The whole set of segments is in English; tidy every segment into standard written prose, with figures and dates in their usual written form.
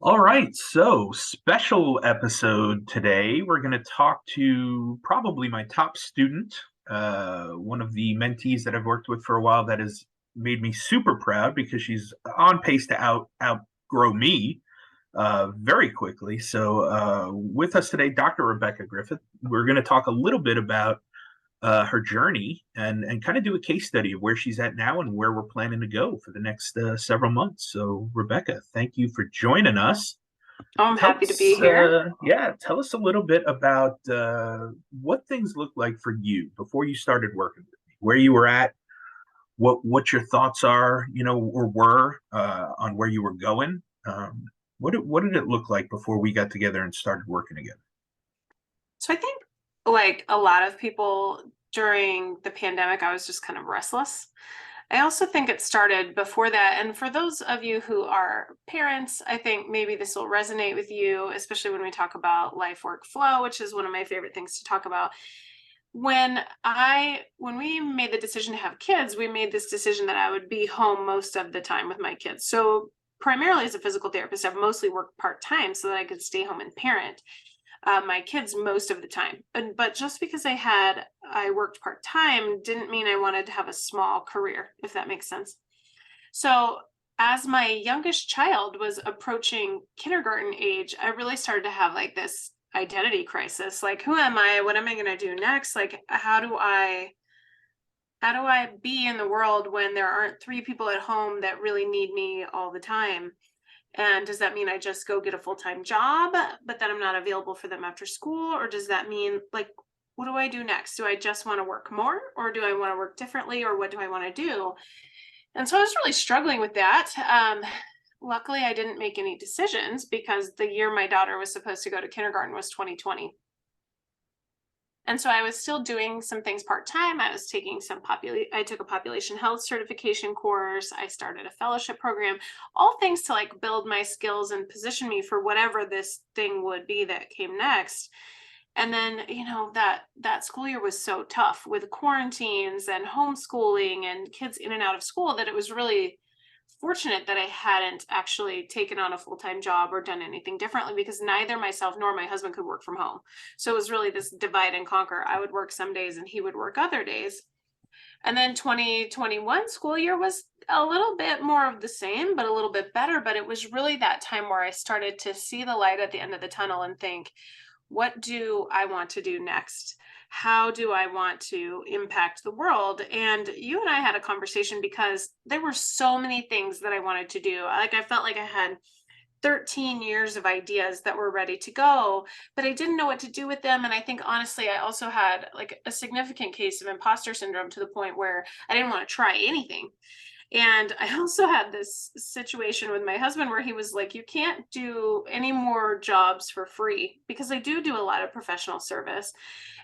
All right, so special episode today. We're going to talk to probably my top student, one of the mentees that I've worked with for a while that has made me super proud because she's on pace to outgrow me very quickly. So, with us today, Dr. Rebekah Griffith. We're going to talk a little bit about her journey and kind of do a case study of where she's at now and where we're planning to go for the next several months. So, Rebekah, thank you for joining us. Oh, I'm Tell happy to be us, here. tell us a little bit about what things looked like for you before you started working with me, where you were at, what your thoughts are, or were on where you were going. What did it look like before we got together and started working together? So I think like a lot of people during the pandemic, I was just kind of restless. I also think it started before that. And for those of you who are parents, I think maybe this will resonate with you, especially when we talk about life work flow, which is one of my favorite things to talk about. When we made the decision to have kids, we made this decision that I would be home most of the time with my kids. So primarily as a physical therapist, I've mostly worked part-time so that I could stay home and parent my kids most of the time. But just because I worked part-time didn't mean I wanted to have a small career, if that makes sense. So as my youngest child was approaching kindergarten age, I really started to have like this identity crisis. Like, who am I? What am I going to do next? Like, how do I be in the world when there aren't three people at home that really need me all the time? And does that mean I just go get a full-time job, but then I'm not available for them after school? Or does that mean, like, what do I do next? Do I just want to work more, or do I want to work differently, or what do I want to do? And so I was really struggling with that. Luckily, I didn't make any decisions because the year my daughter was supposed to go to kindergarten was 2020. And so I was still doing some things part-time. I was taking I took a population health certification course. I started a fellowship program, all things to like build my skills and position me for whatever this thing would be that came next. And then, that school year was so tough with quarantines and homeschooling and kids in and out of school that it was really fortunate that I hadn't actually taken on a full-time job or done anything differently, because neither myself nor my husband could work from home. So it was really this divide and conquer. I would work some days and he would work other days. And then 2021 school year was a little bit more of the same, but a little bit better. But it was really that time where I started to see the light at the end of the tunnel and think, what do I want to do next? How do I want to impact the world? And you and I had a conversation because there were so many things that I wanted to do. Like, I felt like I had 13 years of ideas that were ready to go, but I didn't know what to do with them. And I think honestly, I also had like a significant case of imposter syndrome to the point where I didn't want to try anything. And I also had this situation with my husband where he was like, you can't do any more jobs for free, because I do a lot of professional service.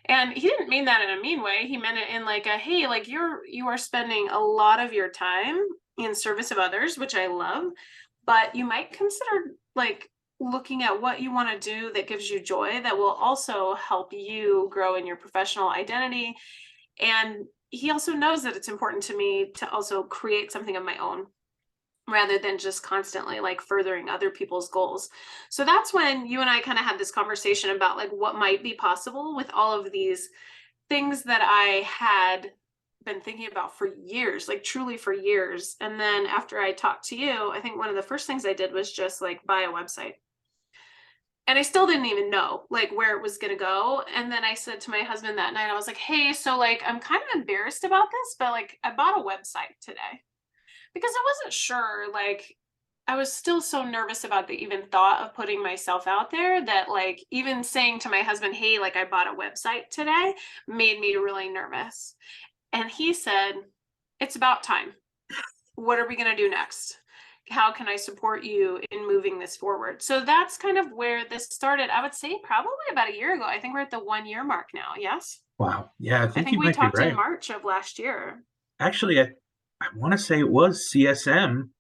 And he didn't mean that in a mean way. He meant it in like a, hey, like you are spending a lot of your time in service of others, which I love, but you might consider like looking at what you want to do that gives you joy, that will also help you grow in your professional identity. And he also knows that it's important to me to also create something of my own rather than just constantly like furthering other people's goals. So that's when you and I kind of had this conversation about like what might be possible with all of these things that I had been thinking about for years, like truly for years. And then after I talked to you, I think one of the first things I did was just like buy a website. And I still didn't even know like where it was going to go. And then I said to my husband that night, I was like, hey, so like I'm kind of embarrassed about this, but like I bought a website today, because I wasn't sure. Like, I was still so nervous about the even thought of putting myself out there that like even saying to my husband, hey, like I bought a website today, made me really nervous. And he said, it's about time. What are we going to do next? How can I support you in moving this forward? So that's kind of where this started. I would say probably about a year ago. I think we're at the 1 year mark now. Yes. Wow. Yeah, I I think think you we might be talked in right. March of last year. Actually, I want to say it was CSM.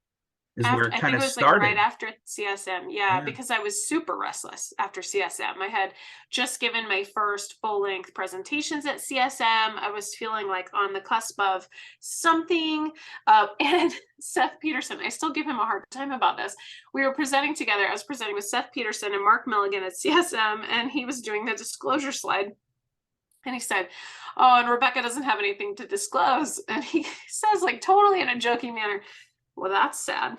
is where After, it I kind think of it was like right started. after CSM. Yeah, Yeah. because I was super restless after CSM. I had just given my first full-length presentations at CSM. I was feeling like on the cusp of something. And Seth Peterson, I still give him a hard time about this. We were presenting together. I was presenting with Seth Peterson and Mark Milligan at CSM, and he was doing the disclosure slide. And he said, "Oh, and Rebekah doesn't have anything to disclose." And he says, like, totally in a joking manner, "Well, that's sad."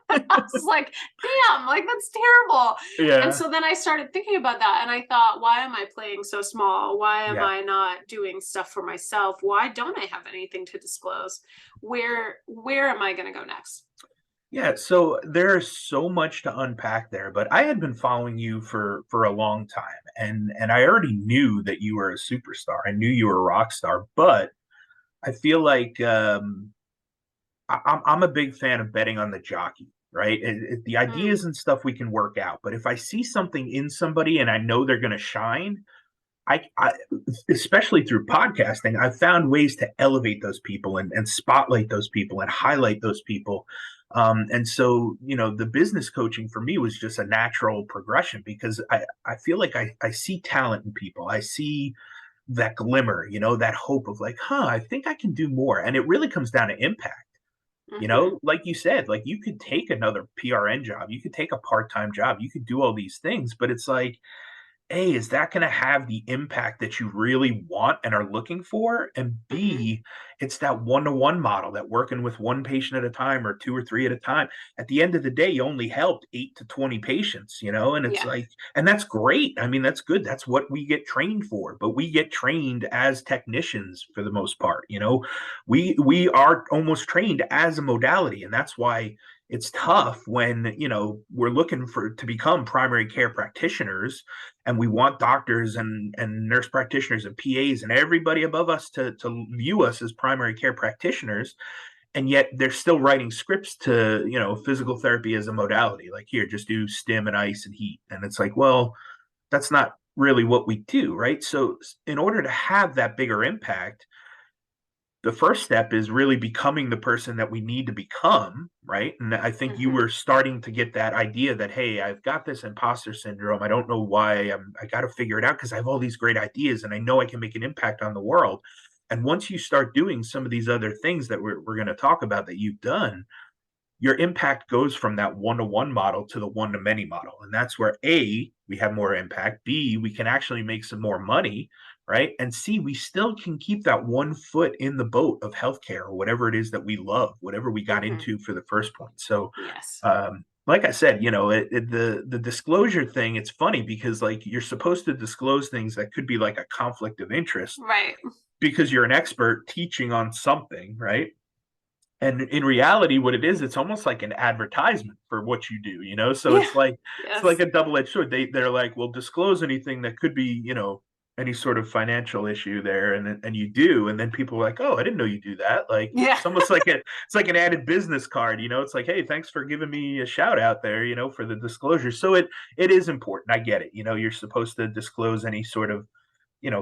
I was like, damn, like that's terrible. And Yeah. so then I started thinking about that, and I thought, why am I playing so small? Why am Yeah. I not doing stuff for myself? Why don't I have anything to disclose? Where am I going to go next? Yeah, so there's so much to unpack there, but I had been following you for a long time, and I already knew that you were a superstar. I knew you were a rock star, but I feel like I'm a big fan of betting on the jockey, right? The Mm, ideas and stuff we can work out, but if I see something in somebody and I know they're going to shine, I especially through podcasting, I've found ways to elevate those people and spotlight those people and highlight those people. And so, the business coaching for me was just a natural progression because I feel like I see talent in people. I see that glimmer, that hope of like, I think I can do more. And it really comes down to impact. mm-hmm, Like you said, like you could take another PRN job, you could take a part-time job, you could do all these things, but it's like, A, is that going to have the impact that you really want and are looking for? And mm-hmm. B, it's that one-to-one model, that working with one patient at a time or two or three at a time. At the end of the day, you only helped 8 to 20 patients, and it's Yeah. like, and that's great. I mean, that's good. That's what we get trained for, but we get trained as technicians for the most part. We are almost trained as a modality, and that's why it's tough when we're looking for to become primary care practitioners, and we want doctors and nurse practitioners and PAs and everybody above us to view us as primary care practitioners, and yet they're still writing scripts to physical therapy as a modality, like, here, just do stim and ice and heat, and it's like, well, that's not really what we do, right? So in order to have that bigger impact, the first step is really becoming the person that we need to become, right? And I think you Mm-hmm. were starting to get that idea that, hey, I've got this imposter syndrome. I don't know why. I got to figure it out because I have all these great ideas and I know I can make an impact on the world. And once you start doing some of these other things that we're going to talk about that you've done, your impact goes from that one-to-one model to the one-to-many model. And that's where A, we have more impact, B, we can actually make some more money, right? And C, we still can keep that one foot in the boat of healthcare or whatever it is that we love, whatever we got Mm-hmm. into for the first point. So Yes. like I said, the disclosure thing, it's funny because like you're supposed to disclose things that could be like a conflict of interest Right. because you're an expert teaching on something, right? And in reality, what it is, it's almost like an advertisement for what you do. So Yeah. it's like Yes. a double-edged sword. They're like, well, disclose anything that could be, any sort of financial issue there, and you do, and then people are like, oh, I didn't know you do that. Like Yeah. it's almost like it's like an added business card. It's like, hey, thanks for giving me a shout out there, for the disclosure. So it is important. I get it. You're supposed to disclose any sort of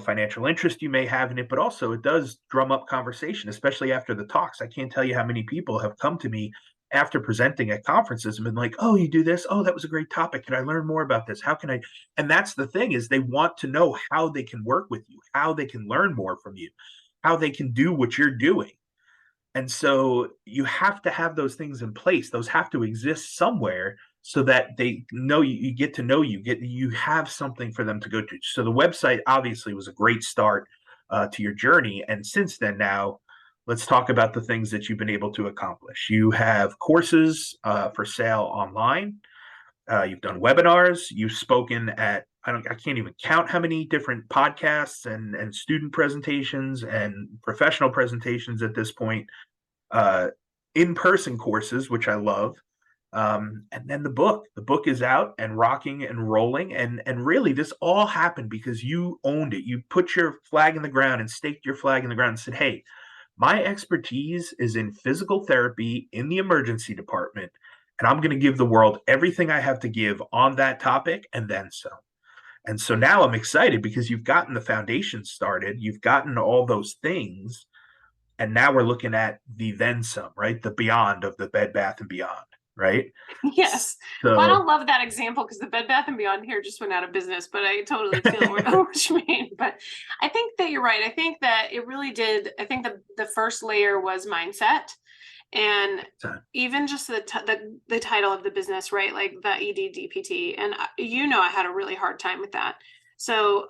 financial interest you may have in it, but also it does drum up conversation, especially after the talks. I can't tell you how many people have come to me after presenting at conferences and been like, oh, you do this? Oh, that was a great topic. Can I learn more about this? How can I? And that's the thing, is they want to know how they can work with you, how they can learn more from you, how they can do what you're doing. And so you have to have those things in place. Those have to exist somewhere so that they know you get to know you have something for them to go to. So the website obviously was a great start to your journey. And since then, now let's talk about the things that you've been able to accomplish. You have courses for sale online. You've done webinars. You've spoken at I can't even count how many different podcasts and student presentations and professional presentations at this point, uh, in-person courses, which I love. And then the book is out and rocking and rolling. And really, this all happened because you owned it. You put your flag in the ground and staked your flag in the ground and said, hey, my expertise is in physical therapy in the emergency department. And I'm going to give the world everything I have to give on that topic and then some. And so now I'm excited because you've gotten the foundation started. You've gotten all those things, And now we're looking at the then some, right? The beyond of the Bed Bath and Beyond, right? Yes. Well, I So don't love that example because the Bed Bath and Beyond here just went out of business, but I totally feel what you mean. But I think that you're right. I think that it really did. I think the first layer was mindset, and even just the title of the business, right? Like the EDDPT, and I had a really hard time with that. So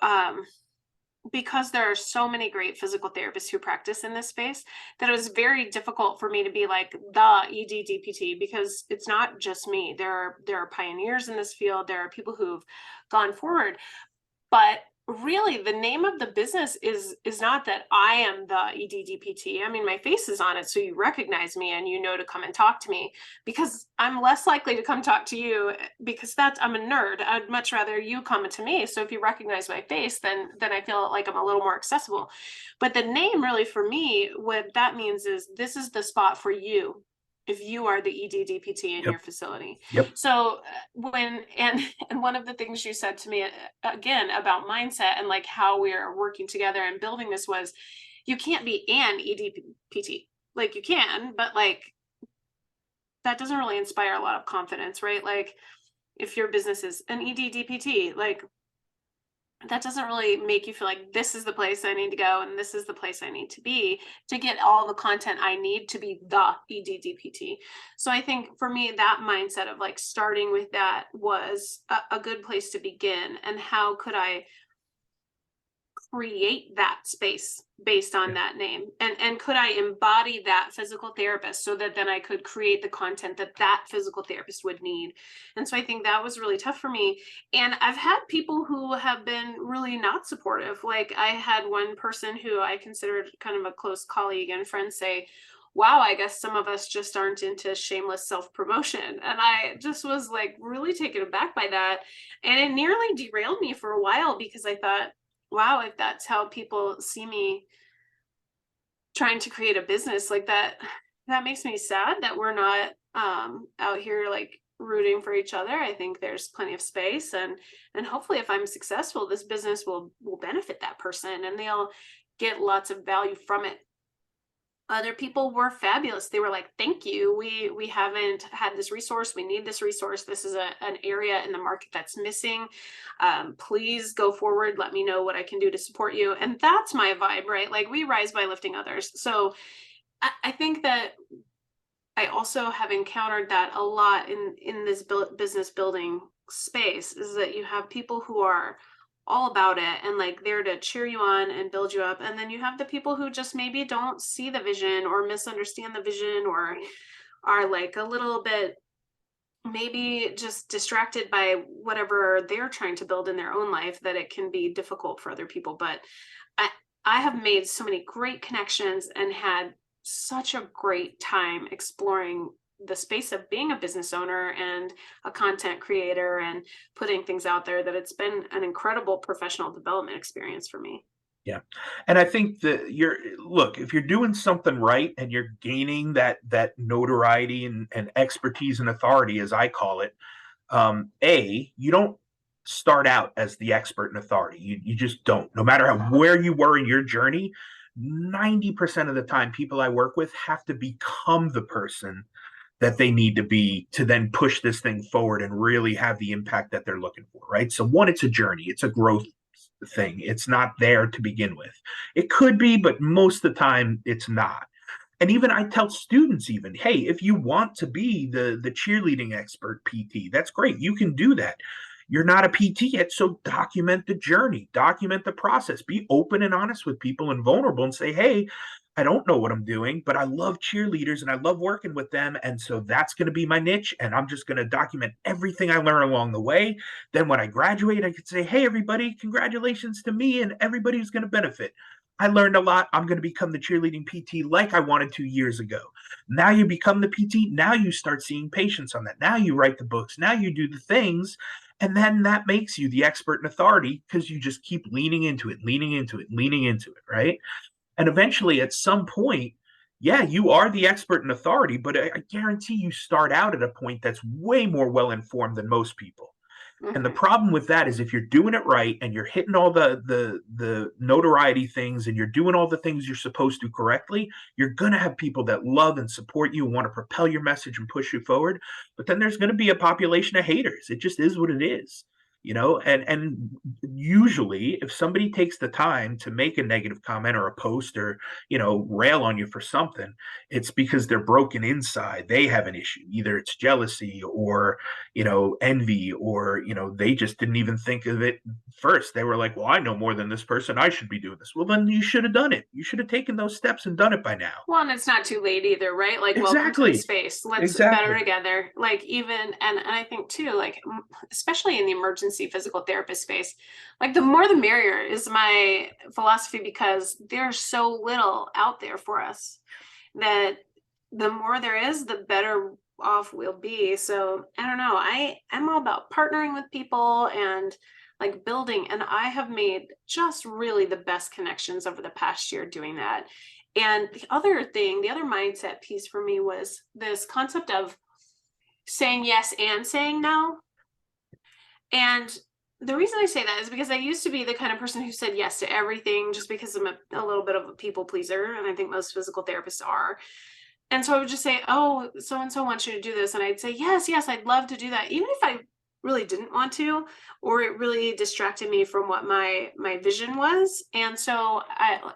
because there are so many great physical therapists who practice in this space, that it was very difficult for me to be like the EDDPT, because it's not just me. There are pioneers in this field. There are people who've gone forward, but really the name of the business is not that I am the EDDPT. I mean, my face is on it, so you recognize me and you know to come and talk to me, because I'm less likely to come talk to you because I'm a nerd. I'd much rather you come to me. So if you recognize my face, then I feel like I'm a little more accessible. But the name really for me, what that means is this is the spot for you if you are the EDDPT in your facility. Yep. So and one of the things you said to me again about mindset and like how we're working together and building this was, you can't be an EDDPT. Like you can, but like that doesn't really inspire a lot of confidence, right? Like if your business is an EDDPT, like that doesn't really make you feel like this is the place I need to go and this is the place I need to be to get all the content I need to be the EDDPT. So I think for me, that mindset of like starting with that was a good place to begin. And how could I create that space based on that name, and could I embody that physical therapist so that then I could create the content that physical therapist would need. And so I think that was really tough for me, and I've had people who have been really not supportive. Like I had one person who I considered kind of a close colleague and friend say, wow, I guess some of us just aren't into shameless self-promotion. And I just was like really taken aback by that, and it nearly derailed me for a while, because I thought, wow, if that's how people see me trying to create a business like that, that makes me sad that we're not out here like rooting for each other. I think there's plenty of space, and hopefully if I'm successful, this business will benefit that person and they'll get lots of value from it. Other people were fabulous. They were like, thank you. We haven't had this resource. We need this resource. This is an area in the market that's missing. Please go forward. Let me know what I can do to support you. And that's my vibe, right? Like we rise by lifting others. So I think that I also have encountered that a lot in this business building space, is that you have people who are all about it and like there to cheer you on and build you up, and then you have the people who just maybe don't see the vision or misunderstand the vision, or are like a little bit maybe just distracted by whatever they're trying to build in their own life, that it can be difficult for other people. But I have made so many great connections and had such a great time exploring the space of being a business owner and a content creator and putting things out there, that it's been an incredible professional development experience for me. Yeah. And I think that if you're doing something right and you're gaining that notoriety and expertise and authority, as I call it, you don't start out as the expert and authority. You just don't. No matter where you were in your journey, 90% of the time, people I work with have to become the person that they need to be to then push this thing forward and really have the impact that they're looking for, right? So one, it's a journey. It's a growth thing. It's not there to begin with. It could be, but most of the time it's not. And even I tell students, even, hey, if you want to be the cheerleading expert PT, that's great. You can do that. You're not a PT yet, so document the journey, document the process, be open and honest with people and vulnerable and say, hey, I don't know what I'm doing, but I love cheerleaders and I love working with them. And so that's going to be my niche. And I'm just going to document everything I learn along the way. Then when I graduate, I could say, hey, everybody, congratulations to me and everybody who's going to benefit. I learned a lot. I'm going to become the cheerleading PT like I wanted 2 years ago. Now you become the PT. Now you start seeing patients on that. Now you write the books. Now you do the things. And then that makes you the expert and authority because you just keep leaning into it, leaning into it, leaning into it, right? And eventually at some point, yeah, you are the expert and authority, but I guarantee you start out at a point that's way more well-informed than most people. And the Mhm. problem with that is if you're doing it right and you're hitting all the notoriety things and you're doing all the things you're supposed to correctly, you're going to have people that love and support you and want to propel your message and push you forward. But then there's going to be a population of haters. It just is what it is. And usually if somebody takes the time to make a negative comment or a post or rail on you for something, it's because they're broken inside. They have an issue. Either it's jealousy or envy, or they just didn't even think of it first. They were like, well, I know more than this person, I should be doing this. Well, then you should have done it. You should have taken those steps and done it by now. Well, and it's not too late either, right? Like, welcome to the Exactly. space. Let's better Exactly. together. Like, even, and I think too, like, especially in the emergency physical therapist space, like, the more the merrier is my philosophy, because there's so little out there for us that the more there is, the better off we'll be. So I don't know. I'm all about partnering with people and like building, and I have made just really the best connections over the past year doing that. And the other thing, the other mindset piece for me was this concept of saying yes and saying no. And the reason I say that is because I used to be the kind of person who said yes to everything just because I'm a little bit of a people pleaser. And I think most physical therapists are. And so I would just say, oh, so and so wants you to do this. And I'd say, yes, yes, I'd love to do that. Even if I really didn't want to, or it really distracted me from what my vision was. And so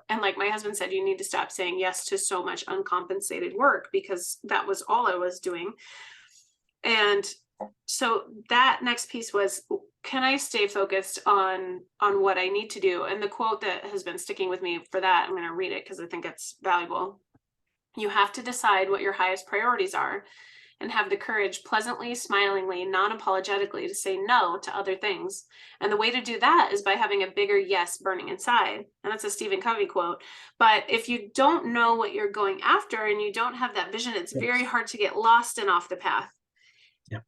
like my husband said, you need to stop saying yes to so much uncompensated work, because that was all I was doing. And so that next piece was, can I stay focused on what I need to do? And the quote that has been sticking with me for that, I'm going to read it because I think it's valuable. You have to decide what your highest priorities are and have the courage, pleasantly, smilingly, non-apologetically, to say no to other things. And the way to do that is by having a bigger yes burning inside. And that's a Stephen Covey quote. But if you don't know what you're going after and you don't have that vision, it's very Yes. hard to get lost and off the path. Yeah.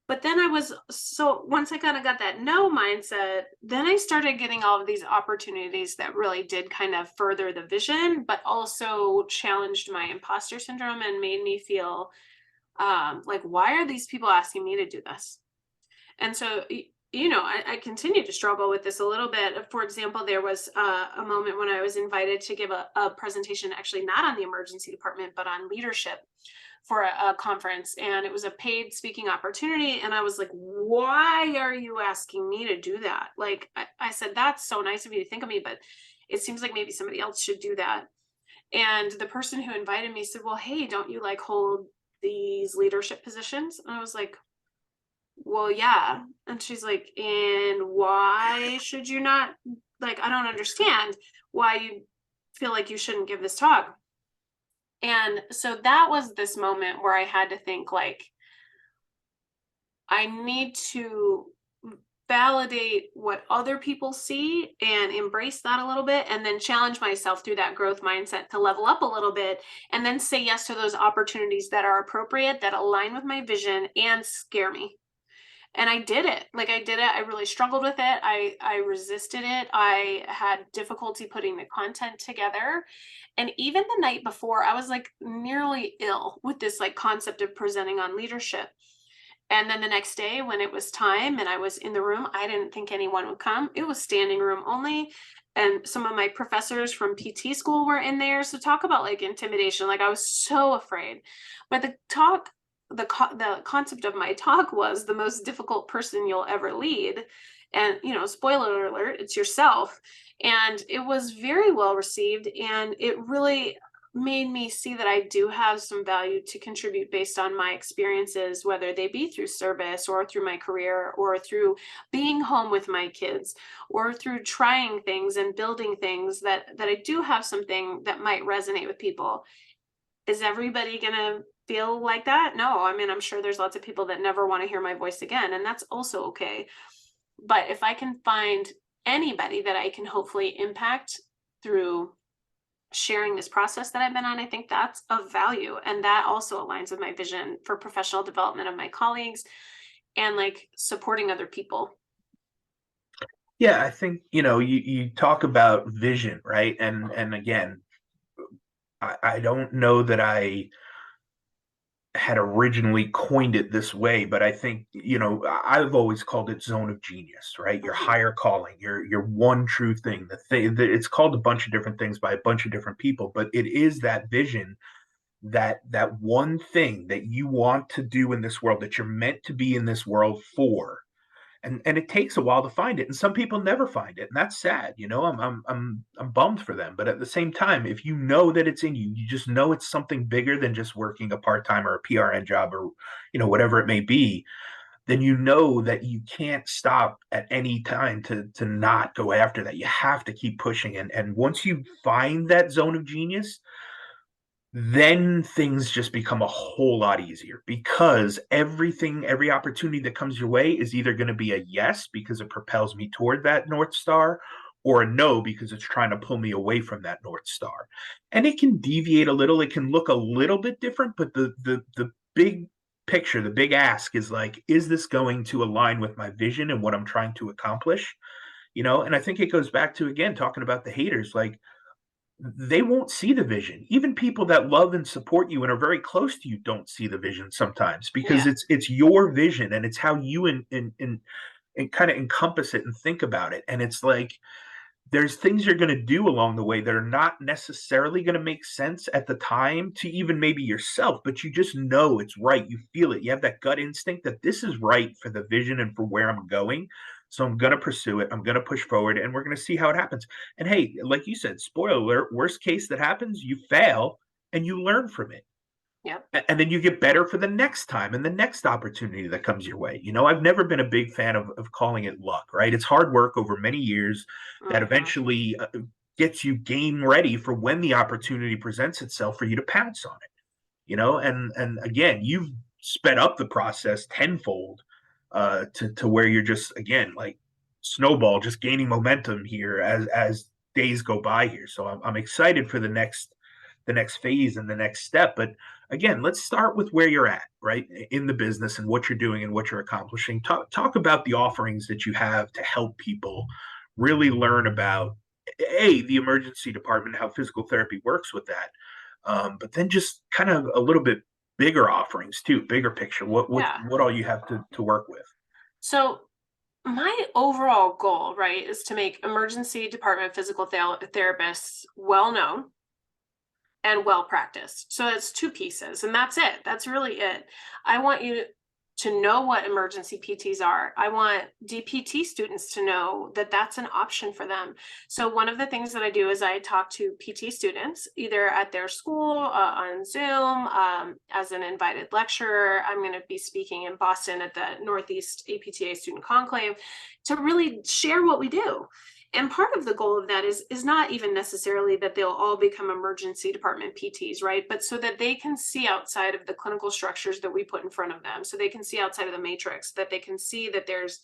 But then once I kind of got that no mindset, then I started getting all of these opportunities that really did kind of further the vision, but also challenged my imposter syndrome and made me feel like, why are these people asking me to do this? And so, I continue to struggle with this a little bit. For example, there was a moment when I was invited to give a presentation, actually not on the emergency department, but on leadership for a conference. And it was a paid speaking opportunity. And I was like, why are you asking me to do that? Like, I said, that's so nice of you to think of me, but it seems like maybe somebody else should do that. And the person who invited me said, well, hey, don't you like hold these leadership positions? And I was like, well, yeah. And she's like, and why should you not? Like, I don't understand why you feel like you shouldn't give this talk. And so that was this moment where I had to think, like, I need to validate what other people see and embrace that a little bit, and then challenge myself through that growth mindset to level up a little bit, and then say yes to those opportunities that are appropriate, that align with my vision and scare me. And I did it. Like, I did it. I really struggled with it. I resisted it. I had difficulty putting the content together. And even the night before, I was like nearly ill with this like concept of presenting on leadership. And then the next day when it was time and I was in the room, I didn't think anyone would come. It was standing room only. And some of my professors from PT school were in there. So talk about like intimidation. Like, I was so afraid. But the concept of my talk was the most difficult person you'll ever lead. And, spoiler alert, it's yourself. And it was very well received. And it really made me see that I do have some value to contribute based on my experiences, whether they be through service or through my career or through being home with my kids or through trying things and building things, that I do have something that might resonate with people. Is everybody going to feel like that? No. I mean, I'm sure there's lots of people that never want to hear my voice again, and that's also okay. But if I can find anybody that I can hopefully impact through sharing this process that I've been on, I think that's of value. And that also aligns with my vision for professional development of my colleagues and like supporting other people. Yeah, I think, you talk about vision, right? And again, I don't know that I had originally coined it this way, but I think, I've always called it zone of genius, right? Your Mhm. higher calling, your one true thing. It's called a bunch of different things by a bunch of different people, but it is that vision, that one thing that you want to do in this world, that you're meant to be in this world for. And it takes a while to find it, and some people never find it, and that's sad. I'm bummed for them, but at the same time, if you know that it's in you, you just know it's something bigger than just working a part-time or a PRN job, or whatever it may be. Then you know that you can't stop at any time to not go after that. You have to keep pushing, and once you find that zone of genius, then things just become a whole lot easier, because every opportunity that comes your way is either going to be a yes because it propels me toward that North Star, or a no because it's trying to pull me away from that North Star. And it can deviate a little, it can look a little bit different, but the big picture, the big ask is like, is this going to align with my vision and what I'm trying to accomplish? And I think it goes back to, again, talking about the haters. Like, they won't see the vision. Even people that love and support you and are very close to you don't see the vision sometimes, because Yeah. it's your vision, and it's how you and kind of encompass it and think about it. And it's like, there's things you're going to do along the way that are not necessarily going to make sense at the time to even maybe yourself, but you just know it's right. You feel it. You have that gut instinct that this is right for the vision and for where I'm going. So I'm going to pursue it. I'm going to push forward, and we're going to see how it happens. And hey, like you said, spoiler alert, worst case that happens, you fail and you learn from it. Yep. And then you get better for the next time and the next opportunity that comes your way. I've never been a big fan of calling it luck, right? It's hard work over many years that Mhm. eventually gets you game ready for when the opportunity presents itself for you to pounce on it. And again, you've sped up the process tenfold, to where you're just, again, like snowball, just gaining momentum here as days go by here. So I'm excited for the next phase and the next step. But again, let's start with where you're at, right, in the business and what you're doing and what you're accomplishing. Talk about the offerings that you have to help people really learn about, the emergency department, how physical therapy works with that. But then just kind of a little bit bigger offerings too, bigger picture. Yeah. What all you have to work with. So my overall goal, right, is to make emergency department physical therapists well known and well practiced. So that's two pieces, and that's it. That's really it. I want you to know what emergency PTs are. I want DPT students to know that that's an option for them. So one of the things that I do is I talk to PT students either at their school, on Zoom, as an invited lecturer. I'm going to be speaking in Boston at the Northeast APTA Student Conclave to really share what we do. And part of the goal of that is not even necessarily that they'll all become emergency department PTs, right? But so that they can see outside of the clinical structures that we put in front of them. So they can see outside of the matrix, that they can see that there's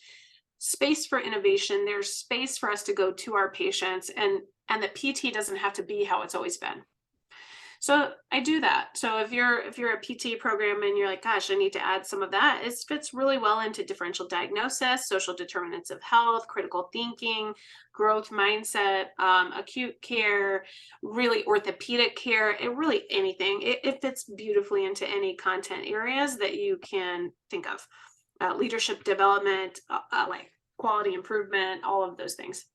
space for innovation, there's space for us to go to our patients, and that PT doesn't have to be how it's always been. So I do that. So if you're a PT program and you're like, gosh, I need to add some of that, it fits really well into differential diagnosis, social determinants of health, critical thinking, growth mindset, acute care, really orthopedic care, it really anything. It fits beautifully into any content areas that you can think of. Leadership development, like quality improvement, all of those things.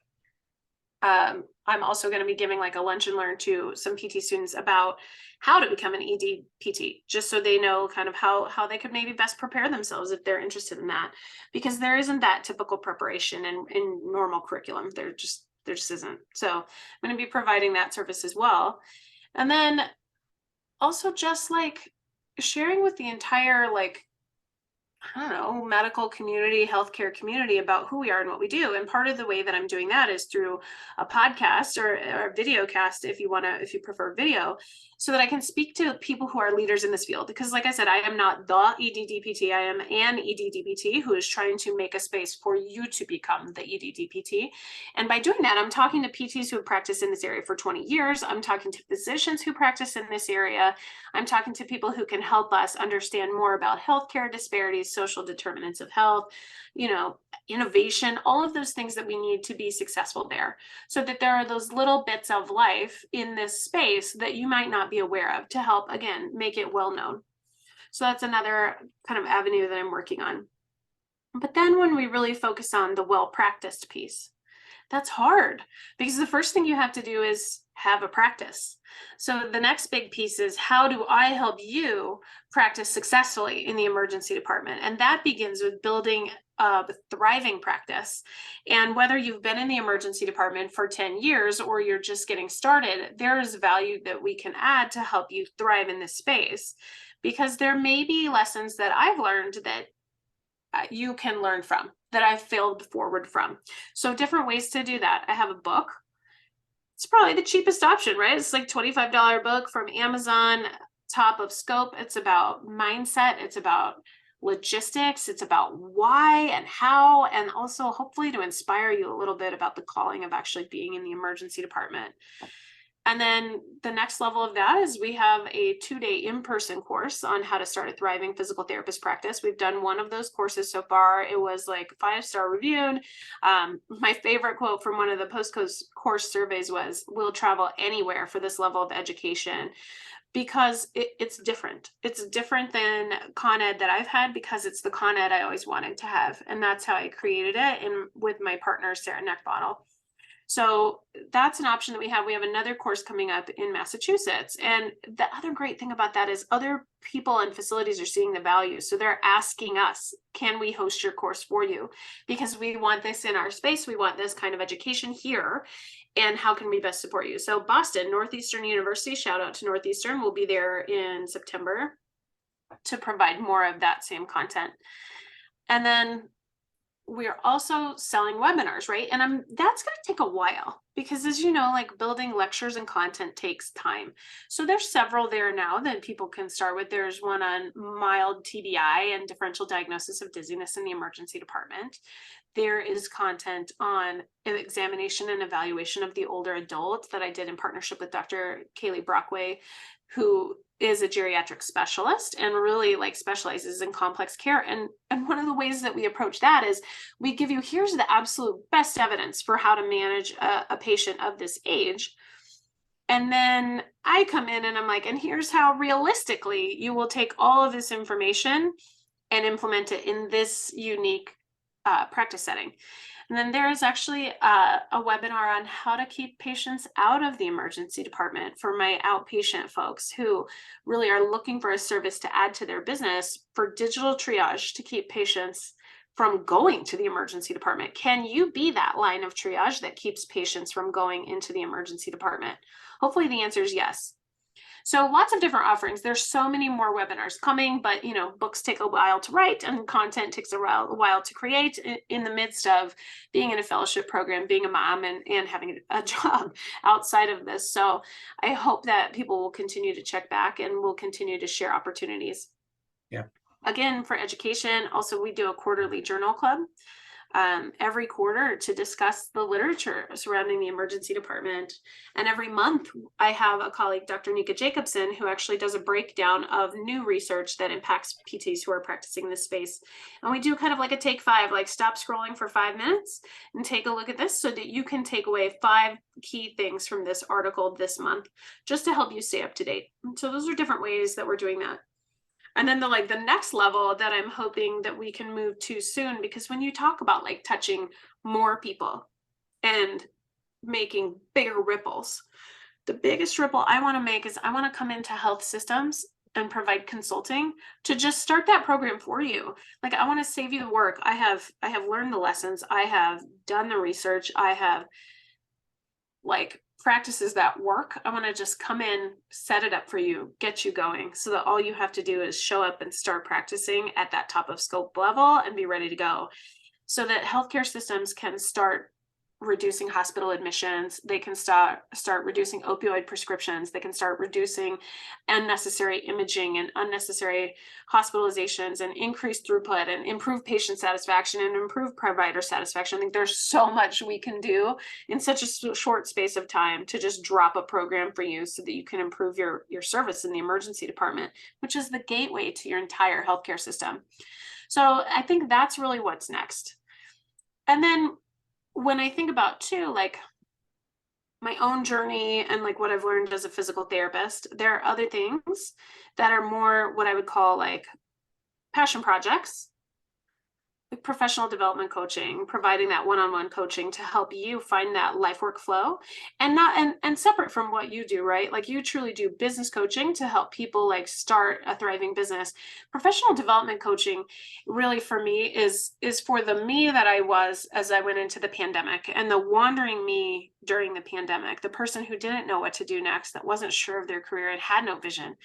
I'm also going to be giving like a lunch and learn to some PT students about how to become an ED PT, just so they know kind of how they could maybe best prepare themselves if they're interested in that, because there isn't that typical preparation in normal curriculum. There just isn't. So I'm going to be providing that service as well, and then also just like sharing with the entire like I don't know, medical community, healthcare community about who we are and what we do. And part of the way that I'm doing that is through a podcast or a video cast, if you prefer video, so that I can speak to people who are leaders in this field. Because like I said, I am not the EDDPT. I am an EDDPT who is trying to make a space for you to become the EDDPT. And by doing that, I'm talking to PTs who have practiced in this area for 20 years. I'm talking to physicians who practice in this area. I'm talking to people who can help us understand more about healthcare disparities, social determinants of health, innovation, all of those things that we need to be successful there. So that there are those little bits of life in this space that you might not be aware of to help, again, make it well known. So that's another kind of avenue that I'm working on. But then when we really focus on the well-practiced piece, that's hard because the first thing you have to do is have a practice. So the next big piece is, how do I help you practice successfully in the emergency department? And that begins with building a thriving practice. And whether you've been in the emergency department for 10 years or you're just getting started, there is value that we can add to help you thrive in this space, because there may be lessons that I've learned that you can learn from, that I've failed forward from. So different ways to do that. I have a book. It's probably the cheapest option, right? It's like $25 book from Amazon, top of scope. It's about mindset. It's about logistics. It's about why and how, and also hopefully to inspire you a little bit about the calling of actually being in the emergency department. And then the next level of that is we have a 2-day in-person course on how to start a thriving physical therapist practice. We've done one of those courses so far. It was like 5-star reviewed. My favorite quote from one of the post-course surveys was, "We'll travel anywhere for this level of education," because it's different. It's different than Con Ed that I've had, because it's the Con Ed I always wanted to have. And that's how I created it, and with my partner, Sarah Neckbottle. So that's an option that we have. We have another course coming up in Massachusetts. And the other great thing about that is other people and facilities are seeing the value. So they're asking us, can we host your course for you? Because we want this in our space. We want this kind of education here. And how can we best support you? So Boston, Northeastern University, shout out to Northeastern, will be there in September to provide more of that same content. And then we're also selling webinars, right? And that's going to take a while, because as you know, like building lectures and content takes time. So there's several there now that people can start with. There's one on mild TBI and differential diagnosis of dizziness in the emergency department. There is content on examination and evaluation of the older adult that I did in partnership with Dr. Kaylee Brockway, who is a geriatric specialist and really like specializes in complex care. And one of the ways that we approach that is we give you, here's the absolute best evidence for how to manage a patient of this age. And then I come in and I'm like, and here's how realistically you will take all of this information and implement it in this unique practice setting. And then there is actually a webinar on how to keep patients out of the emergency department for my outpatient folks who really are looking for a service to add to their business for digital triage to keep patients from going to the emergency department. Can you be that line of triage that keeps patients from going into the emergency department? Hopefully the answer is yes. So lots of different offerings. There's so many more webinars coming, but you know, books take a while to write and content takes a while to create in the midst of being in a fellowship program, being a mom, and having a job outside of this. So I hope that people will continue to check back and will continue to share opportunities. Yeah. Again, for education, also we do a quarterly journal club every quarter to discuss the literature surrounding the emergency department. And every month I have a colleague, Dr. Nika Jacobson, who actually does a breakdown of new research that impacts PTs who are practicing this space. And we do kind of like a take 5, like stop scrolling for 5 minutes and take a look at this so that you can take away 5 key things from this article this month, just to help you stay up to date. So those are different ways that we're doing that. And then the next level that I'm hoping that we can move to soon, because when you talk about like touching more people and making bigger ripples, the biggest ripple I want to make is I want to come into health systems and provide consulting to just start that program for you. Like I want to save you the work. I have learned the lessons. I have done the research. I have like practices that work. I want to just come in, set it up for you, get you going, so that all you have to do is show up and start practicing at that top of scope level and be ready to go, so that healthcare systems can start reducing hospital admissions. They can start reducing opioid prescriptions. They can start reducing unnecessary imaging and unnecessary hospitalizations, and increase throughput and improve patient satisfaction and improve provider satisfaction. I think there's so much we can do in such a short space of time to just drop a program for you so that you can improve your service in the emergency department, which is the gateway to your entire healthcare system. So I think that's really what's next. And then when I think about too, like my own journey and like what I've learned as a physical therapist, there are other things that are more what I would call like passion projects, like professional development coaching, providing that one-on-one coaching to help you find that life work flow, and not and separate from what you do, right? Like you truly do business coaching to help people like start a thriving business. Professional development coaching really for me is for the me that I was as I went into the pandemic, and the wandering me during the pandemic, the person who didn't know what to do next, that wasn't sure of their career and had no vision.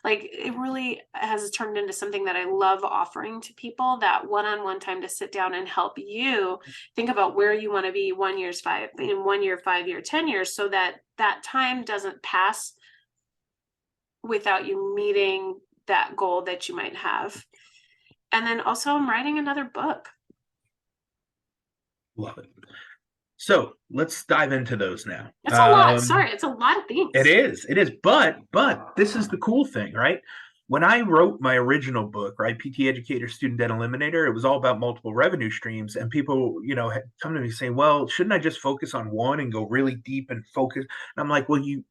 Like it really has turned into something that I love offering to people, that one-on-one time to sit down and help you think about where you want to be 1 year, 5 year, 10 years, so that that time doesn't pass without you meeting that goal that you might have. And then also I'm writing another book. Love it. So let's dive into those now. It's a lot. Sorry, it's a lot of things. It is. But this is the cool thing, right? When I wrote my original book, right, PT Educator, Student Debt Eliminator, it was all about multiple revenue streams, and people, had come to me saying, "Well, shouldn't I just focus on one and go really deep and focus?" And I'm like, "Well, you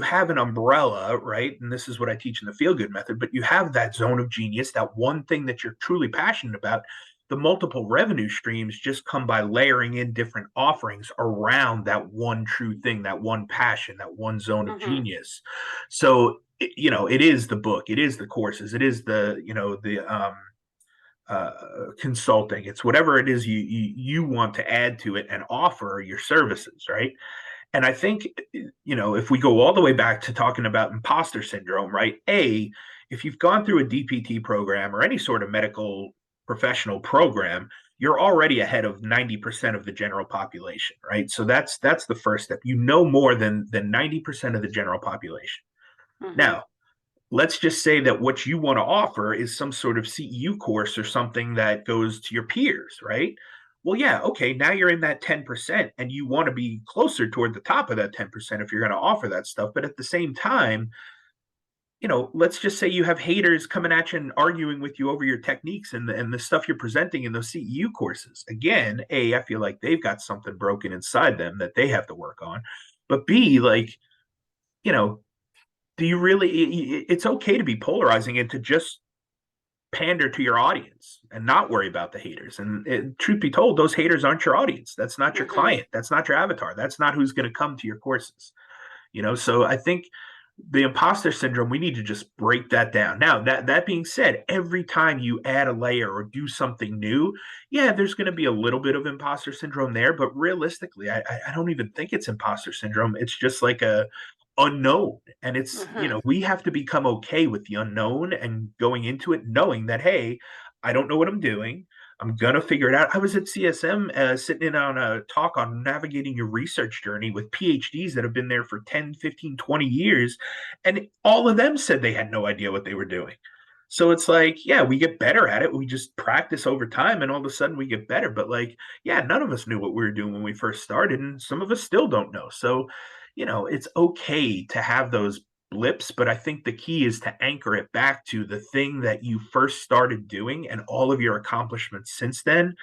have an umbrella, right? And this is what I teach in the Feilgood Method. But you have that zone of genius, that one thing that you're truly passionate about." The multiple revenue streams just come by layering in different offerings around that one true thing, that one passion, that one zone of genius. So, it is the book, it is the courses, it is the consulting. It's whatever it is you want to add to it and offer your services, right? And I think, if we go all the way back to talking about imposter syndrome, right? If you've gone through a DPT program or any sort of medical professional program, you're already ahead of 90% of the general population, right? So that's the first step. You know more than 90% of the general population. Now, let's just say that what you want to offer is some sort of CEU course or something that goes to your peers, right? Well, yeah, okay, now you're in that 10% and you want to be closer toward the top of that 10% if you're going to offer that stuff. But at the same time, let's just say you have haters coming at you and arguing with you over your techniques and the stuff you're presenting in those CEU courses. Again, I feel like they've got something broken inside them that they have to work on. But B, like, do you really, it's okay to be polarizing and to just pander to your audience and not worry about the haters. And truth be told, those haters aren't your audience. That's not your client. That's not your avatar. That's not who's going to come to your courses. So I think the imposter syndrome, we need to just break that down. Now, that being said, every time you add a layer or do something new, yeah, there's going to be a little bit of imposter syndrome there. But realistically, I don't even think it's imposter syndrome. It's just like a unknown. And it's, we have to become okay with the unknown and going into it knowing that, hey, I don't know what I'm doing. I'm going to figure it out. I was at CSM sitting in on a talk on navigating your research journey with PhDs that have been there for 10, 15, 20 years. And all of them said they had no idea what they were doing. So it's like, yeah, we get better at it. We just practice over time and all of a sudden we get better. But like, yeah, none of us knew what we were doing when we first started. And some of us still don't know. So, it's okay to have those blips, but I think the key is to anchor it back to the thing that you first started doing and all of your accomplishments since then.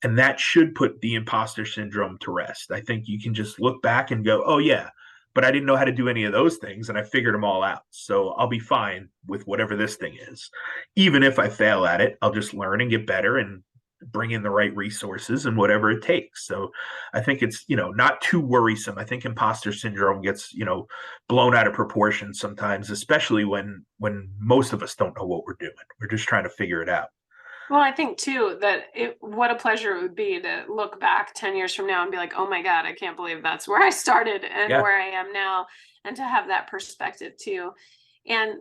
And that should put the imposter syndrome to rest. I think you can just look back and go, oh, yeah, but I didn't know how to do any of those things and I figured them all out. So I'll be fine with whatever this thing is. Even if I fail at it, I'll just learn and get better and bring in the right resources and whatever it takes. So I think it's, not too worrisome. I think imposter syndrome gets, blown out of proportion sometimes, especially when most of us don't know what we're doing. We're just trying to figure it out. Well, I think too that what a pleasure it would be to look back 10 years from now and be like, oh my God, I can't believe that's where I started and where I am now, and to have that perspective too. And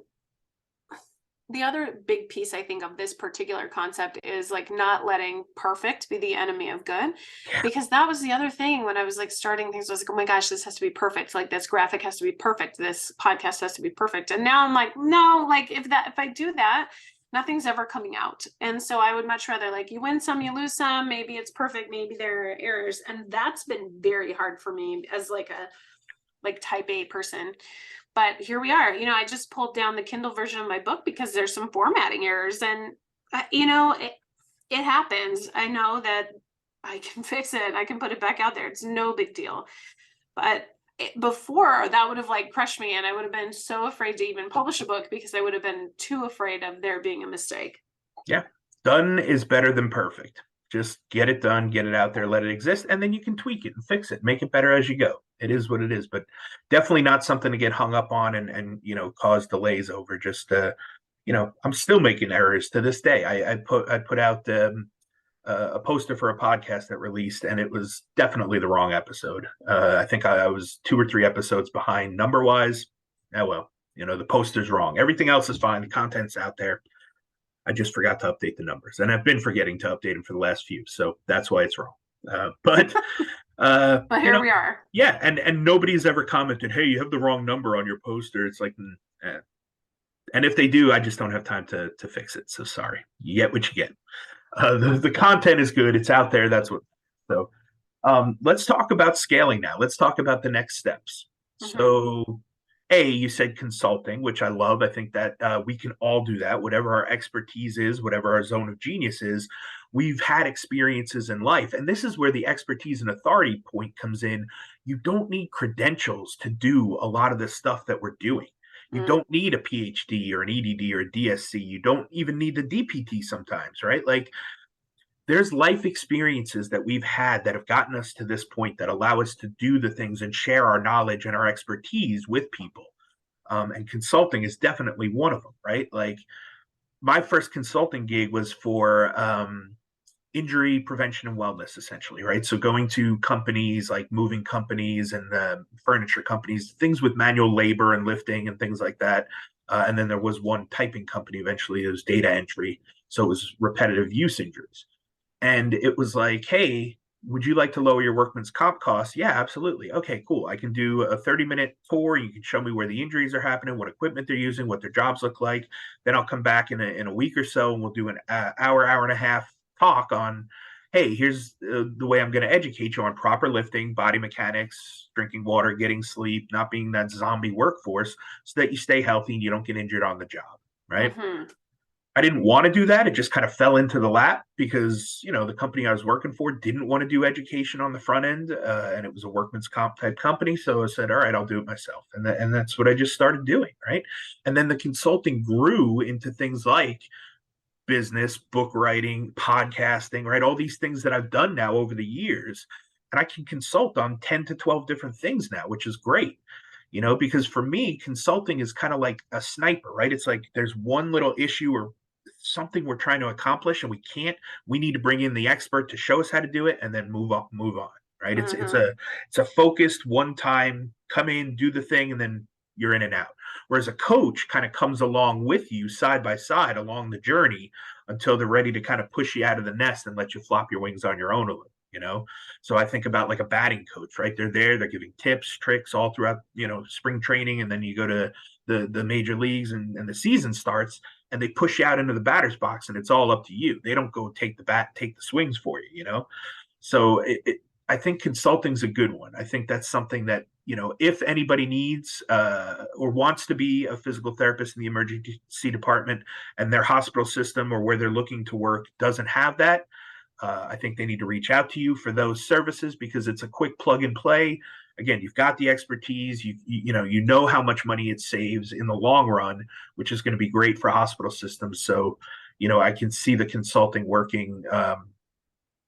the other big piece, I think, of this particular concept is like not letting perfect be the enemy of good, because that was the other thing when I was like starting things. I was like, oh my gosh, this has to be perfect. Like this graphic has to be perfect. This podcast has to be perfect. And now I'm like, no, like if I do that, nothing's ever coming out. And so I would much rather like you win some, you lose some. Maybe it's perfect. Maybe there are errors. And that's been very hard for me as like a type A person. But here we are. I just pulled down the Kindle version of my book because there's some formatting errors, and it happens. I know that I can fix it. I can put it back out there. It's no big deal. But before, that would have like crushed me, and I would have been so afraid to even publish a book because I would have been too afraid of there being a mistake. Yeah. Done is better than perfect. Just get it done, get it out there, let it exist, and then you can tweak it and fix it, make it better as you go. It is what it is, but definitely not something to get hung up on and cause delays over. Just I'm still making errors to this day. I put out a poster for a podcast that released, and it was definitely the wrong episode. I think I was 2 or 3 episodes behind number wise. Oh well, the poster's wrong. Everything else is fine. The content's out there. I just forgot to update the numbers, and I've been forgetting to update them for the last few, so that's why it's wrong. But But here we are. Yeah, and nobody's ever commented, "Hey, you have the wrong number on your poster." It's like, and if they do, I just don't have time to fix it. So sorry, you get what you get. The content is good; it's out there. That's what. So let's talk about scaling now. Let's talk about the next steps. Mhm. So you said consulting, which I love. I think that we can all do that. Whatever our expertise is, whatever our zone of genius is, we've had experiences in life. And this is where the expertise and authority point comes in. You don't need credentials to do a lot of the stuff that we're doing. You don't need a PhD or an EDD or a DSC. You don't even need the DPT sometimes, right? Like, there's life experiences that we've had that have gotten us to this point that allow us to do the things and share our knowledge and our expertise with people. And consulting is definitely one of them, right? Like, my first consulting gig was for injury prevention and wellness, essentially, right? So going to companies like moving companies and furniture companies, things with manual labor and lifting and things like that. And then there was one typing company eventually. It was data entry. So it was repetitive use injuries. And it was like, hey, would you like to lower your workman's comp costs? Yeah, absolutely. Okay, cool. I can do a 30-minute tour. You can show me where the injuries are happening, what equipment they're using, what their jobs look like. Then I'll come back in a week or so, and we'll do an hour and a half talk on, hey, here's the way I'm going to educate you on proper lifting, body mechanics, drinking water, getting sleep, not being that zombie workforce, so that you stay healthy and you don't get injured on the job, right? Mhm. I didn't want to do that. It just kind of fell into the lap because, the company I was working for didn't want to do education on the front end. And it was a workman's comp type company. So I said, all right, I'll do it myself. And that's what I just started doing. Right. And then the consulting grew into things like business, book writing, podcasting, right? All these things that I've done now over the years. And I can consult on 10 to 12 different things now, which is great. Because for me, consulting is kind of like a sniper, right? It's like there's one little issue or something we're trying to accomplish and we need to bring in the expert to show us how to do it and then move on, right? It's a focused one time, come in, do the thing, and then you're in and out. Whereas a coach kind of comes along with you side by side along the journey until they're ready to kind of push you out of the nest and let you flop your wings on your own a little. So I think about like a batting coach, right? They're giving tips, tricks all throughout, spring training. And then you go to the major leagues and the season starts and they push you out into the batter's box and it's all up to you. They don't go take the swings for you. So I think consulting's a good one. I think that's something that, if anybody needs or wants to be a physical therapist in the emergency department and their hospital system or where they're looking to work doesn't have that, I think they need to reach out to you for those services because it's a quick plug and play. Again, you've got the expertise. You know how much money it saves in the long run, which is going to be great for hospital systems. So, I can see the consulting working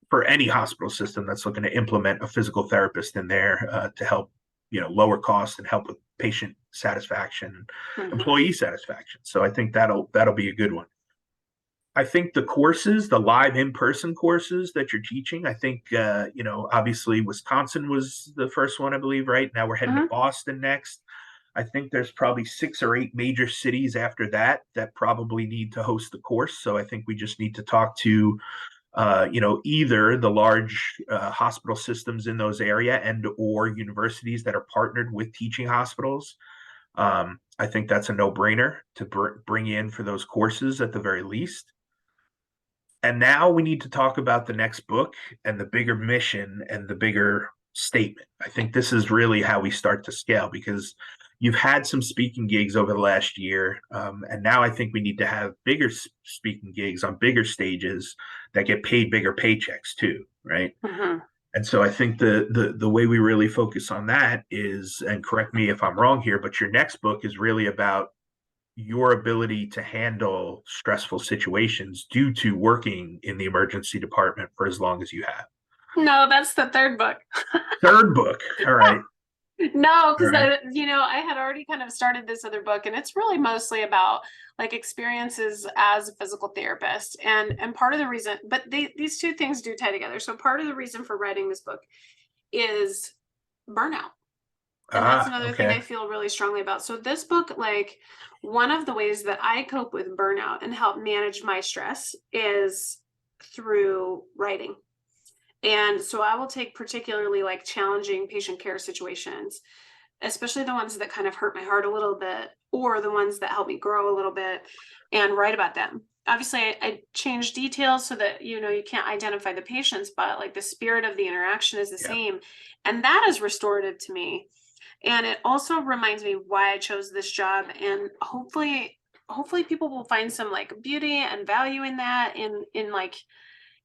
for any hospital system that's looking to implement a physical therapist in there to help, lower costs and help with patient satisfaction, employee satisfaction. So I think that'll be a good one. I think the courses, the live in-person courses that you're teaching, I think, obviously Wisconsin was the first one, I believe, right? Now we're heading to Boston next. I think there's probably 6 or 8 major cities after that probably need to host the course. So I think we just need to talk to, either the large hospital systems in those area and or universities that are partnered with teaching hospitals. I think that's a no-brainer to bring in for those courses at the very least. And now we need to talk about the next book and the bigger mission and the bigger statement. I think this is really how we start to scale because, you've had some speaking gigs over the last year, and now I think we need to have bigger speaking gigs on bigger stages that get paid bigger paychecks too, right? Mhm. And so I think the way we really focus on that is, and correct me if I'm wrong here, but your next book is really about your ability to handle stressful situations due to working in the emergency department for as long as you have. No, that's the third book. Third book. All right. No, All because right. I had already kind of started this other book, and it's really mostly about like experiences as a physical therapist, and part of the reason, but these two things do tie together. So part of the reason for writing this book is burnout. And that's Ah, another thing I okay. feel really strongly about. So this book, like one of the ways that I cope with burnout and help manage my stress is through writing. And so I will take particularly like challenging patient care situations, especially the ones that kind of hurt my heart a little bit, or the ones that help me grow a little bit, and write about them. Obviously, I change details so that you can't identify the patients, but like the spirit of the interaction is the Yeah. same. And that is restorative to me. And it also reminds me why I chose this job. And hopefully people will find some like beauty and value in that, in like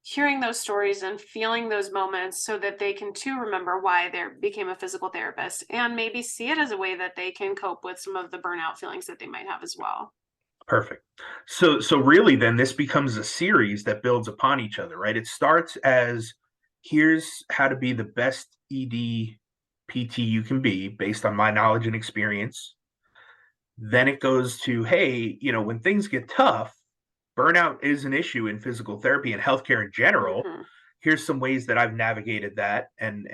hearing those stories and feeling those moments so that they can too remember why they became a physical therapist, and maybe see it as a way that they can cope with some of the burnout feelings that they might have as well. Perfect. So really then this becomes a series that builds upon each other, right? It starts as here's how to be the best ED PT you can be based on my knowledge and experience. Then it goes to, hey, when things get tough, burnout is an issue in physical therapy and healthcare in general. Hmm. Here's some ways that I've navigated that, and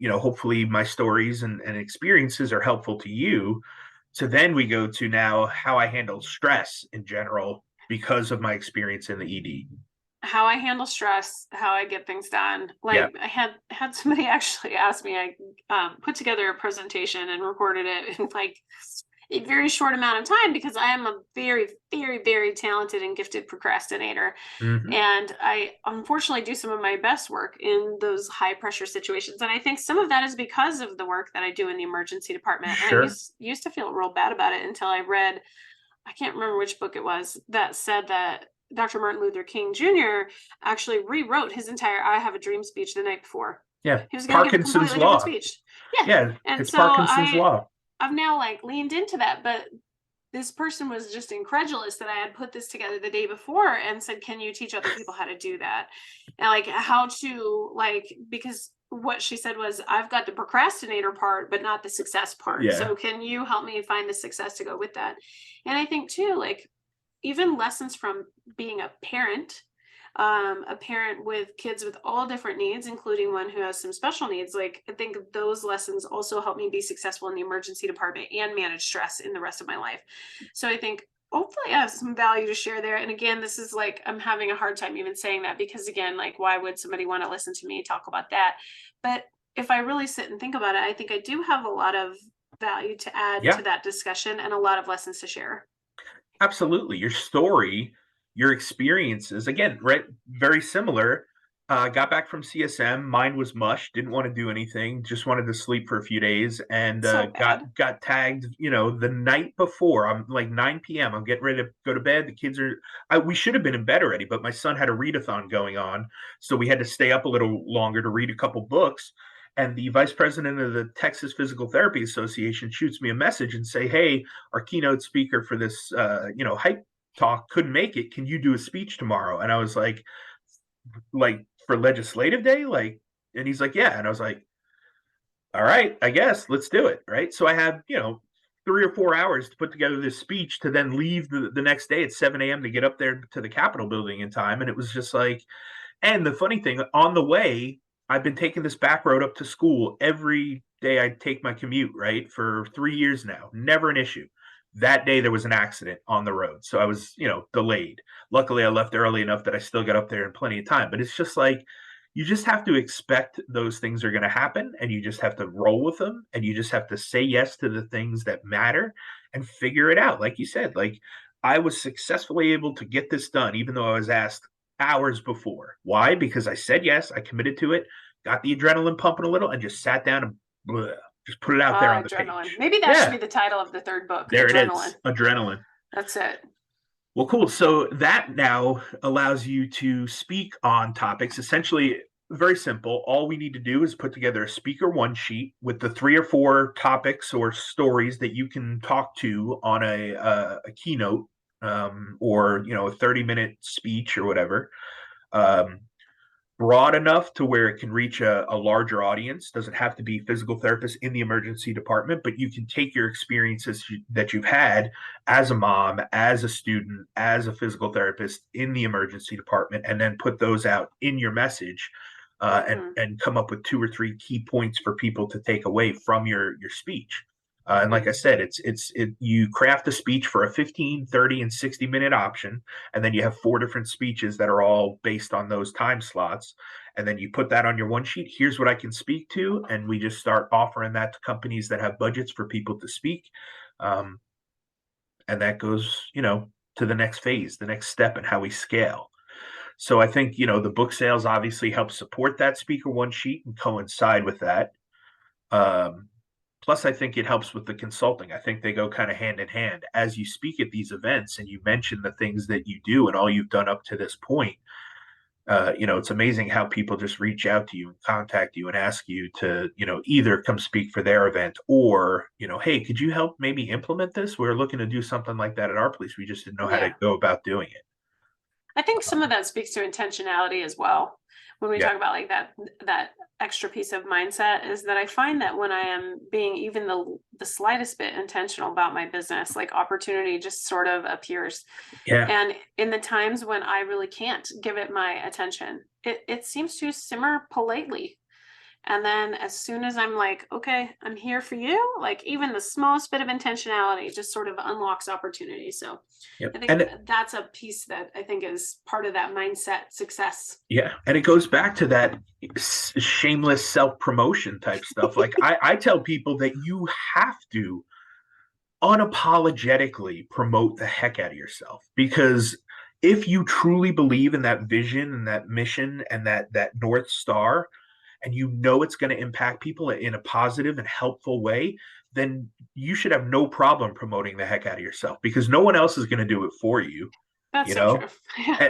hopefully my stories and experiences are helpful to you. So then we go to now how I handle stress in general because of my experience in the ED. How I handle stress, how I get things done. Yeah. Like I had somebody actually ask me, I put together a presentation and recorded it in like a very short amount of time, because I am a very, very, very talented and gifted procrastinator. Hmm. And I unfortunately do some of my best work in those high pressure situations. And I think some of that is because of the work that I do in the emergency department. And I Sure. used to feel real bad about it until I read, I can't remember which book it was, that said that Dr. Martin Luther King Jr. actually rewrote his entire I Have a Dream speech the night before. Yeah. He was going to give a Parkinson's completely different law. speech. Yeah. Yeah. And It's so Parkinson's law. I've now like leaned into that, but this person was just incredulous that I had put this together the day before and said, "Can you teach other people how to do that?" And like how to, like, because what she said was, "I've got the procrastinator part, but not the success part. Yeah. So can you help me find the success to go with that?" And I think too, like even lessons from being a parent with kids with all different needs, including one who has some special needs. Like, I think those lessons also help me be successful in the emergency department and manage stress in the rest of my life. So I think hopefully I have some value to share there. And again, this is like, I'm having a hard time even saying that, because again, like, why would somebody want to listen to me talk about that? But if I really sit and think about it, I think I do have a lot of value to add Yeah. to that discussion and a lot of lessons to share. Absolutely. Your story, your experiences, again, right? Very similar. Got back from CSM. Mind was mush. Didn't want to do anything. Just wanted to sleep for a few days, and So got bad. got tagged. The night before. I'm like 9 p.m. I'm getting ready to go to bed. The kids are. We should have been in bed already, but my son had a readathon going on, so we had to stay up a little longer to read a couple books. And the vice president of the Texas Physical Therapy Association shoots me a message and say, "Hey, our keynote speaker for this, hype talk couldn't make it. Can you do a speech tomorrow?" And I was like for legislative day, like, and he's like, "Yeah." And I was like, "All right, I guess let's do it." Right. So I had 3 or 4 hours to put together this speech to then leave the next day at 7 a.m. to get up there to the Capitol building in time. And it was just like, and the funny thing, on the way, I've been taking this back road up to school every day. I take my commute, right, for 3 years now. Never an issue. That day there was an accident on the road. So I was, delayed. Luckily, I left early enough that I still got up there in plenty of time. But it's just like, you just have to expect those things are going to happen, and you just have to roll with them, and you just have to say yes to the things that matter and figure it out. Like you said, like I was successfully able to get this done, even though I was asked hours before. Why? Because I said yes, I committed to it, got the adrenaline pumping a little, and just sat down and bleh. Just put it out there on the Adrenaline. page. Maybe that should Yeah, be the title of the third book, there it Adrenaline. is. Adrenaline. That's it. Well, cool. So that now allows you to speak on topics. Essentially, very simple. All we need to do is put together a speaker one sheet with the 3 or 4 topics or stories that you can talk to on a keynote, or a 30-minute speech or whatever. Um, Broad enough to where it can reach a larger audience. Doesn't have to be physical therapists in the emergency department, but you can take your experiences that you've had as a mom, as a student, as a physical therapist in the emergency department, and then put those out in your message, and come up with 2 or 3 key points for people to take away from your speech. And like I said, you craft a speech for a 15, 30, and 60-minute option, and then you have 4 different speeches that are all based on those time slots. And then you put that on your one sheet. Here's what I can speak to, and we just start offering that to companies that have budgets for people to speak. And that goes, to the next phase, the next step in how we scale. So I think, the book sales obviously help support that speaker one sheet and coincide with that. Plus, I think it helps with the consulting. I think they go kind of hand in hand. As you speak at these events and you mention the things that you do and all you've done up to this point, it's amazing how people just reach out to you and contact you and ask you to, either come speak for their event or, hey, could you help maybe implement this? We're looking to do something like that at our place. We just didn't know how to go about doing it. I think some of that speaks to intentionality as well. When we talk about like that extra piece of mindset, is that I find that when I am being even the slightest bit intentional about my business, like opportunity just sort of appears. Yeah. And in the times when I really can't give it my attention, it seems to simmer politely. And then as soon as I'm like, okay, I'm here for you, like even the smallest bit of intentionality just sort of unlocks opportunity. So Yep. I think that's a piece that I think is part of that mindset success. Yeah. And it goes back to that shameless self-promotion type stuff. Like I tell people that you have to unapologetically promote the heck out of yourself, because if you truly believe in that vision and that mission and that North Star, and it's going to impact people in a positive and helpful way, then you should have no problem promoting the heck out of yourself, because no one else is going to do it for you. That's so true.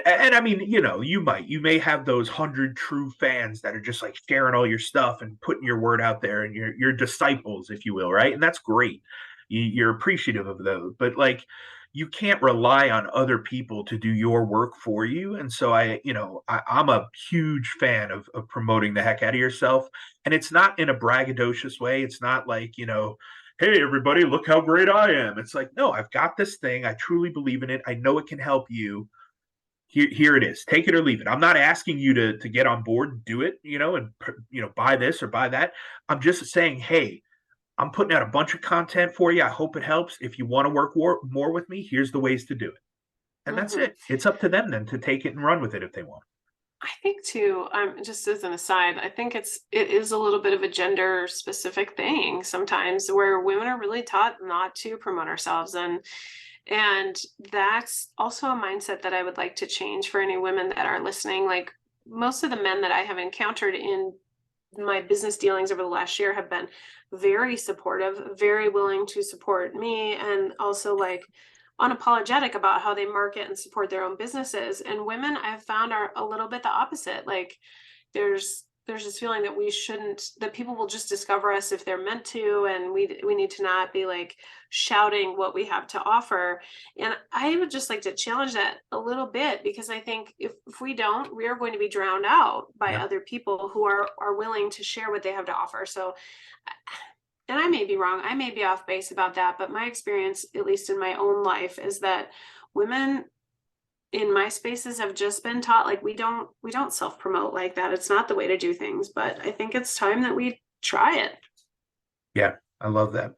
And I mean, you may have those 100 true fans that are just like sharing all your stuff and putting your word out there, and your disciples, if you will, right? And that's great. You're appreciative of those, but like, you can't rely on other people to do your work for you. And so I'm a huge fan of promoting the heck out of yourself. And it's not in a braggadocious way. It's not like, hey, everybody, look how great I am. It's like, no, I've got this thing. I truly believe in it. I know it can help you. Here it is. Take it or leave it. I'm not asking you to get on board and do it, and buy this or buy that. I'm just saying, hey, I'm putting out a bunch of content for you. I hope it helps. If you want to work more with me, here's the ways to do it. And that's it. It's up to them then to take it and run with it if they want. I think too, just as an aside, I think it is a little bit of a gender specific thing sometimes, where women are really taught not to promote ourselves. And that's also a mindset that I would like to change for any women that are listening. Like, most of the men that I have encountered in my business dealings over the last year have been very supportive, very willing to support me, and also like unapologetic about how they market and support their own businesses. And women, I've found, are a little bit the opposite. Like, there's this feeling that people will just discover us if they're meant to, and we need to not be like shouting what we have to offer. And I would just like to challenge that a little bit, because I think if we don't, we are going to be drowned out by other people who are willing to share what they have to offer. So, and I may be wrong, I may be off base about that, but my experience, at least in my own life, is that women in my spaces have just been taught, like, we don't self-promote like that. It's not the way to do things, but I think it's time that we try it. Yeah, I love that.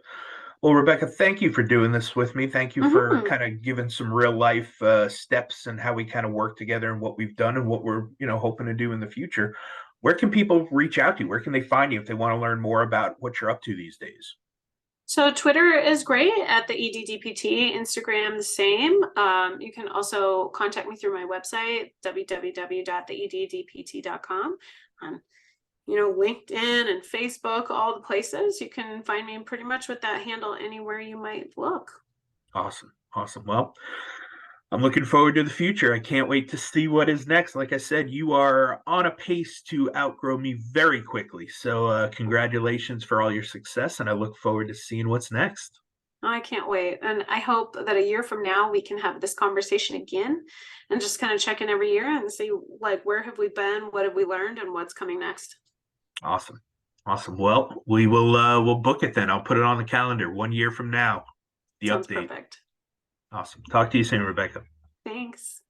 Well, Rebekah, thank you for doing this with me. Thank you for kind of giving some real life steps and how we kind of work together and what we've done and what we're, hoping to do in the future. Where can people reach out to you? Where can they find you if they want to learn more about what you're up to these days? So Twitter is great at the EDDPT, Instagram the same. You can also contact me through my website, www.theeddpt.com. LinkedIn and Facebook, all the places. You can find me pretty much with that handle anywhere you might look. Awesome. Awesome. Well, I'm looking forward to the future. I can't wait to see what is next. Like I said, you are on a pace to outgrow me very quickly. So, congratulations for all your success, and I look forward to seeing what's next. I can't wait. And I hope that a year from now we can have this conversation again and just kind of check in every year and see, like, where have we been, what have we learned, and what's coming next. Awesome. Awesome. Well, we'll book it then. I'll put it on the calendar 1 year from now. The Sounds update. perfect. Awesome. Talk to you soon, Rebekah. Thanks.